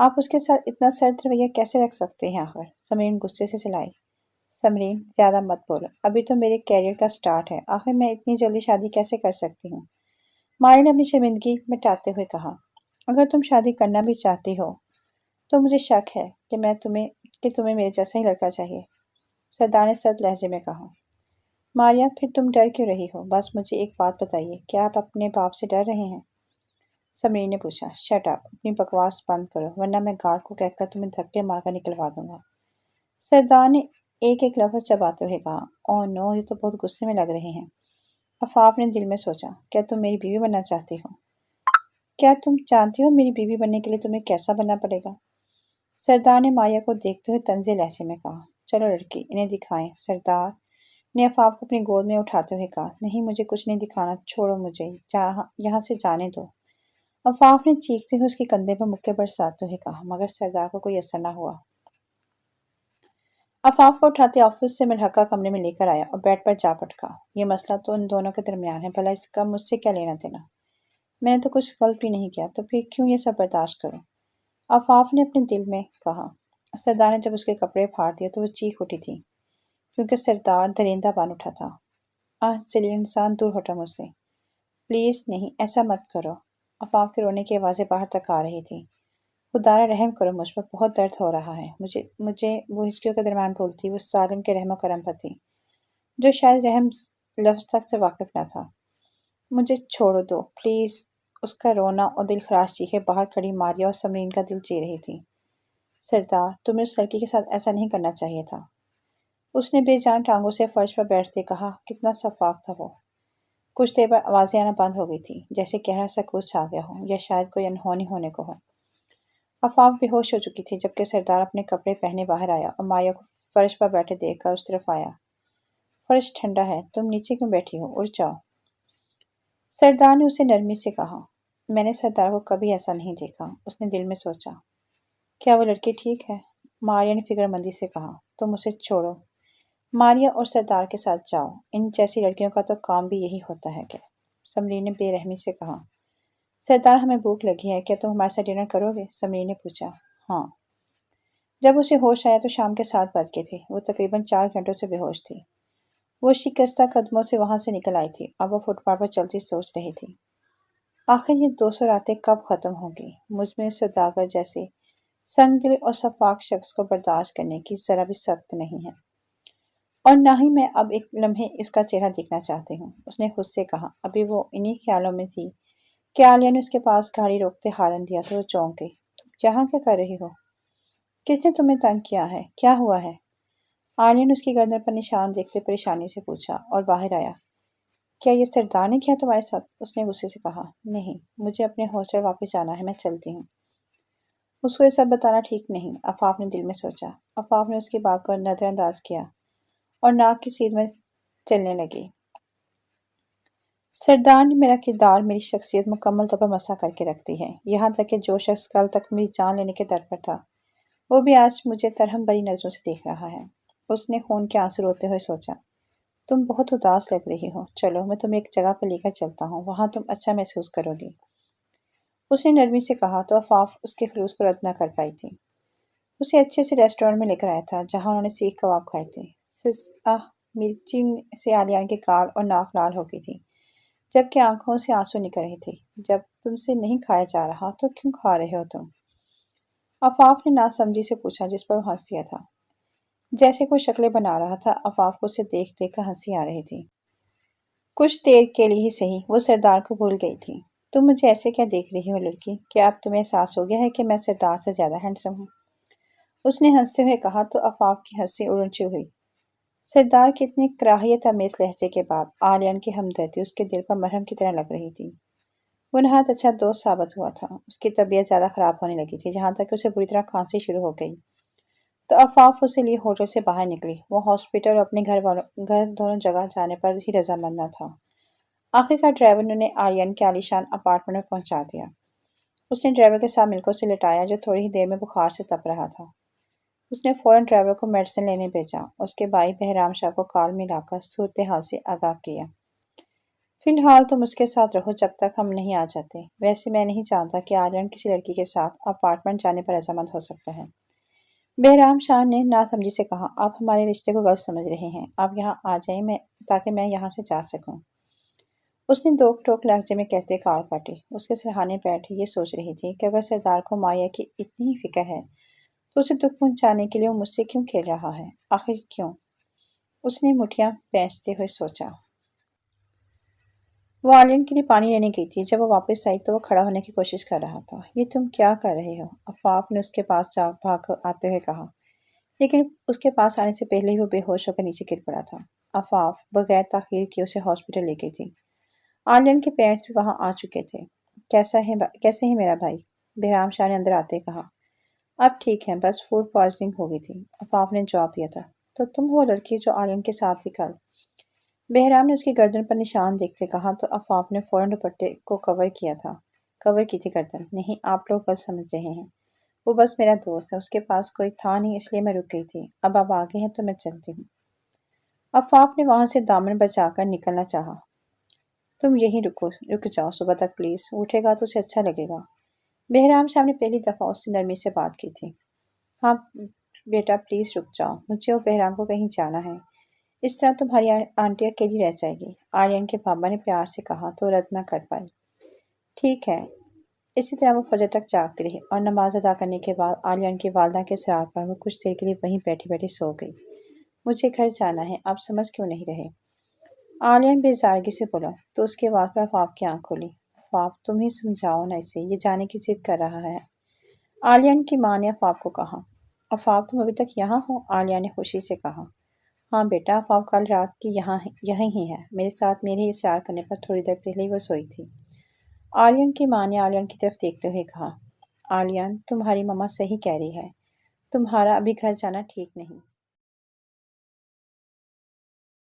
آپ اس کے ساتھ اتنا سرد رویہ کیسے رکھ سکتے ہیں آخر؟ سمرین غصے سے چلائی۔ سمرین زیادہ مت بولو، ابھی تو میرے کیریئر کا سٹارٹ ہے، آخر میں اتنی جلدی شادی کیسے کر سکتی ہوں؟ ماری نے اپنی شرمندگی مٹاتے ہوئے کہا۔ اگر تم شادی کرنا بھی چاہتی ہو تو مجھے شک ہے کہ تمہیں میرے جیسا ہی لڑکا چاہیے، سردار نے سرد لہجے میں کہا۔ ماریا پھر تم ڈر کیوں رہی ہو؟ بس مجھے ایک بات بتائیے، کیا آپ اپنے باپ سے ڈر رہے ہیں؟ سمرین نے پوچھا۔ شٹ اپ، اپنی بکواس بند کرو ورنہ میں گارڈ کو کہہ کر تمہیں دھکے مار کر نکلوا دوں گا، سردار نے ایک ایک لفظ چباتے ہوئے کہا۔ اوہ نو، یہ تو بہت غصے میں لگ رہے ہیں۔ آفاف نے دل میں سوچا، کیا تم میری بیوی بننا چاہتی ہو؟ کیا تم جانتی ہو میری بیوی بننے کے لیے تمہیں کیسا بننا پڑے گا؟ سردار نے ماریا کو دیکھتے ہوئے طنزے لہجے میں کہا۔ چلو لڑکی، انہیں دکھائیں، سردار نے آفاف کو اپنی گود میں اٹھاتے ہوئے کہا۔ نہیں، مجھے کچھ نہیں دکھانا، چھوڑو مجھے، یہاں سے جانے دو۔ آفاف نے چیختے ہوئے اس کے کندھے پر مکے برساتے ہوئے کہا، مگر سردار کو کوئی اثر نہ ہوا۔ آفاف کو اٹھاتے آفس سے ملحقہ کمرے میں لے کر آیا اور بیڈ پر جا پٹکا۔ یہ مسئلہ تو ان دونوں کے درمیان ہے، بھلا اس کا مجھ سے کیا لینا دینا؟ میں نے تو کچھ غلط بھی نہیں کیا، تو پھر کیوں یہ سب برداشت کروں؟ آفاف نے اپنے دل میں کہا۔ سردار نے جب اس کے کپڑے پھاڑ دیے تو وہ چیخ اٹھی تھی، کیونکہ سردار درندہ بن اٹھا تھا۔ ذلیل انسان، دور ہٹو مجھ سے۔ پلیز نہیں، ایسا مت کرو۔ آفاف کے رونے کی آوازیں باہر تک آ رہی تھیں۔ خدا را رحم کرو مجھ پر، بہت درد ہو رہا ہے۔ مجھے وہ ہسٹریوں کے درمیان بولتی، وہ ظالم کے رحم و کرم پر تھی، جو شاید رحم لفظ تک سے واقف نہ تھا۔ مجھے چھوڑو دو پلیز۔ اس کا رونا اور دل خراش چیخیں باہر کھڑی ماریا اور سمرین کا دل چیر رہی تھی۔ سردار، تمہیں اس لڑکی کے ساتھ ایسا نہیں کرنا چاہیے تھا، اس نے بے جان ٹانگوں سے فرش پر بیٹھتے کہا۔ کتنا شفاف تھا وہ۔ کچھ دیر بعد آوازیں آنا بند ہو گئی تھی، جیسے گہرا سکوت چھا گیا ہو یا شاید کوئی انہونی ہونے کو ہو۔ آفاف بے ہوش ہو چکی تھی جبکہ سردار اپنے کپڑے پہنے باہر آیا اور ماریا کو فرش پر بیٹھے دیکھ کر اس طرف آیا۔ فرش ٹھنڈا ہے، تم نیچے کیوں بیٹھی ہو؟ اٹھ جاؤ، سردار نے اسے نرمی سے کہا۔ میں نے سردار کو کبھی ایسا نہیں دیکھا، اس نے دل میں سوچا۔ کیا وہ لڑکی ٹھیک ہے؟ ماریا نے فکر مندی سے کہا۔ تم اسے چھوڑو، ماریا اور سردار کے ساتھ جاؤ، ان جیسی لڑکیوں کا تو کام بھی یہی ہوتا ہے کہ، سمرین نے بے رحمی سے کہا۔ سردار، ہمیں بھوک لگی ہے، کیا تم ہمارے ساتھ ڈنر کرو گے؟ سمرین نے پوچھا۔ ہاں۔ جب اسے ہوش آیا تو شام کے 7 بج گئے تھے، وہ تقریباً 4 گھنٹوں سے بے ہوش تھی۔ وہ شکستہ قدموں سے وہاں سے نکل آئی تھی، اب وہ فٹ پاتھ پر چلتی سوچ رہی تھی، آخر یہ 200 راتیں کب ختم ہوں گی؟ مجھ میں سوداگر جیسے سنگ دل اور شفاق شخص کو برداشت کرنے کی ذرا بھی سخت نہیں ہے، اور نہ ہی میں اب ایک لمحے اس کا چہرہ دیکھنا چاہتی ہوں، اس نے خود سے کہا۔ ابھی وہ انہی خیالوں میں تھی کہ عالیہ نے اس کے پاس گاڑی روکتے ہارن دیا تو وہ چونک گئی۔ تم یہاں کیا کر رہی ہو؟ کس نے تمہیں تنگ کیا ہے؟ کیا ہوا ہے؟ عالیہ نے اس کی گردن پر نشان دیکھتے پریشانی سے پوچھا اور باہر آیا۔ کیا یہ سردار نے کیا تمہارے ساتھ؟ اس نے غصے سے کہا۔ نہیں، مجھے اپنے ہاسٹل واپس جانا ہے، میں چلتی ہوں۔ اس کو یہ سب بتانا ٹھیک نہیں، آفاف نے دل میں سوچا۔ آفاف نے اس کی بات کو نظر انداز کیا اور ناک کی سیدھ میں چلنے لگی۔ سردار نے میرا کردار، میری شخصیت مکمل طور پر مسح کر کے رکھ دی ہے، یہاں تک کہ جو شخص کل تک میری جان لینے کے در پر تھا، وہ بھی آج مجھے ترہم بری نظروں سے دیکھ رہا ہے۔ اس نے خون کے آنسو روتے ہوئے سوچا۔ تم بہت اداس لگ رہی ہو، چلو میں تمہیں ایک جگہ پر لے کر چلتا ہوں، وہاں تم اچھا محسوس کرو گی، اس نے نرمی سے کہا تو آفاف اس کے خلوص کو رد نہ کر پائی تھی۔ اسے اچھے سے ریسٹورینٹ میں لے کر آیا تھا جہاں انہوں نے سیخ کباب کھائے تھے۔ مرچی سے عالیہ کے گال اور ناک لال ہو گئی تھی جبکہ آنکھوں سے آنسو نکل رہے تھے۔ جب تم سے نہیں کھایا جا رہا تو کیوں کھا رہے ہو تم؟ آفاف نے ناسمجھی سے پوچھا جس پر وہ ہنس دیا تھا، جیسے کوئی شکلیں بنا رہا تھا۔ آفاف کو اسے دیکھ دیکھ کر ہنسی آ رہی تھی۔ کچھ دیر کے لیے ہی صحیح وہ سردار کو بھول گئی تھی۔ تم مجھے ایسے کیا دیکھ رہی ہو لڑکی؟ کیا اب تمہیں احساس ہو گیا ہے کہ میں سردار سے زیادہ ہینڈسم ہوں؟ اس نے ہنستے ہوئے کہا تو آفاف کی ہنسی اونچی ہوئی۔ سردار کے اتنے کراہیت آمیز لہجے کے بعد عالیہ کی ہمدردی اس کے دل پر مرہم کی طرح لگ رہی تھی۔ وہ نہایت اچھا دوست ثابت ہوا تھا۔ اس کی طبیعت زیادہ خراب ہونے لگی تھی، جہاں تک کہ اسے بری طرح کھانسی شروع ہو گئی تو آفاف اسے لیے ہوٹل سے باہر نکلی۔ وہ ہاسپٹل اور اپنے گھر دونوں جگہ جانے پر ہی رضامند نہ تھا۔ آخرکار ڈرائیور نے انہیں عالیہ کے عالیشان اپارٹمنٹ میں پہنچا دیا۔ اس نے ڈرائیور کے ساتھ مل کر اسے لٹایا جو تھوڑی ہی دیر میں بخار سے تپ رہا تھا۔ اس نے فوراً ڈرائیور کو میڈیسن لینے بھیجا اور اس کے بھائی بہرام شاہ کو کال میں لا کر صورتحال سے آگاہ کیا۔ فی الحال تم اس کے ساتھ رہو جب تک ہم نہیں آ جاتے۔ ویسے میں نہیں جانتا کہ آرین کسی لڑکی کے ساتھ اپارٹمنٹ جانے پر رضامند ہو سکتا ہے۔ بہرام شاہ نے ناسمجھی سے کہا، آپ ہمارے رشتے کو غلط سمجھ رہے ہیں۔ آپ یہاں آ جائیں تاکہ میں یہاں سے جا سکوں۔ اس نے دو ٹوک لہجے میں کہتے کال کاٹی۔ اس کے سرہانے بیٹھی یہ سوچ رہی تھی کہ اگر سردار کو مایا کی اتنی ہی فکر ہے تو اسے دکھ پہنچانے کے لیے وہ مجھ سے کیوں کھیل رہا ہے؟ آخر کیوں؟ اس نے مٹھیاں پینچتے ہوئے سوچا۔ وہ آرین کے لیے پانی لینے گئی تھی۔ جب وہ واپس آئی تو وہ کھڑا ہونے کی کوشش کر رہا تھا۔ یہ تم کیا کر رہے ہو؟ عفاف نے اس کے پاس بھاگ آتے ہوئے کہا، لیکن اس کے پاس آنے سے پہلے ہی وہ بے ہوش ہو کر نیچے گر پڑا تھا۔ عفاف بغیر تاخیر کیے اسے ہاسپٹل لے گئی تھی۔ آرین کے پیرنٹس بھی وہاں آ چکے تھے۔ کیسے ہے میرا بھائی؟ بہرام شاہ نے اندر آتے کہا۔ اب ٹھیک ہے، بس فوڈ پوائزننگ ہو گئی تھی، عفاف نے جواب دیا تھا۔ تو تم وہ لڑکی جو آرین کے ساتھ تھی کل؟ بہرام نے اس کی گردن پر نشان دیکھتے کہا تو عفاف نے فوراً دوپٹے کو کور کی تھی گردن۔ نہیں، آپ لوگ غلط سمجھ رہے ہیں۔ وہ بس میرا دوست ہے، اس کے پاس کوئی تھا نہیں اس لیے میں رک گئی تھی۔ اب آپ آگے ہیں تو میں چلتی ہوں۔ عفاف نے وہاں سے دامن بچا کر نکلنا چاہا۔ تم یہیں رک جاؤ صبح تک پلیز، اٹھے گا تو اسے اچھا لگے گا۔ بہرام شاہ نے پہلی دفعہ اس سے نرمی سے بات کی تھی۔ ہاں بیٹا پلیز رک جاؤ، مجھے اور بہرام کو کہیں جانا ہے، اس طرح تمہاری آنٹی اکیلی رہ جائے گی، آرین کے بابا نے پیار سے کہا تو رد نہ کر پائی۔ ٹھیک ہے۔ اسی طرح وہ فجر تک جاگتی رہی اور نماز ادا کرنے کے بعد آرین کی والدہ کے اصرار پر وہ کچھ دیر کے لیے وہیں بیٹھی بیٹھی سو گئی۔ مجھے گھر جانا ہے، آپ سمجھ کیوں نہیں رہے؟ آرین بیزارگی سے بولا تو اس کے بعد پر عفاف کی آنکھ کھلی۔ عفاف تم ہی سمجھاؤ نا اسے، یہ جانے کی ضد کر رہا ہے، آرین کی ماں نے عفاف کو کہا۔ عفاف تم ابھی تک یہاں ہو؟ آلیہ نے خوشی سے کہا۔ ہاں بیٹا، عفاف کل رات کی یہیں ہی ہے، میرے ساتھ میرے ہی اصرار کرنے پر تھوڑی دیر پہلے ہی وہ سوئی تھی، آرین کی ماں نے آرین کی طرف دیکھتے ہوئے کہا۔ آرین تمہاری ماما صحیح کہہ رہی ہے، تمہارا ابھی گھر جانا ٹھیک نہیں۔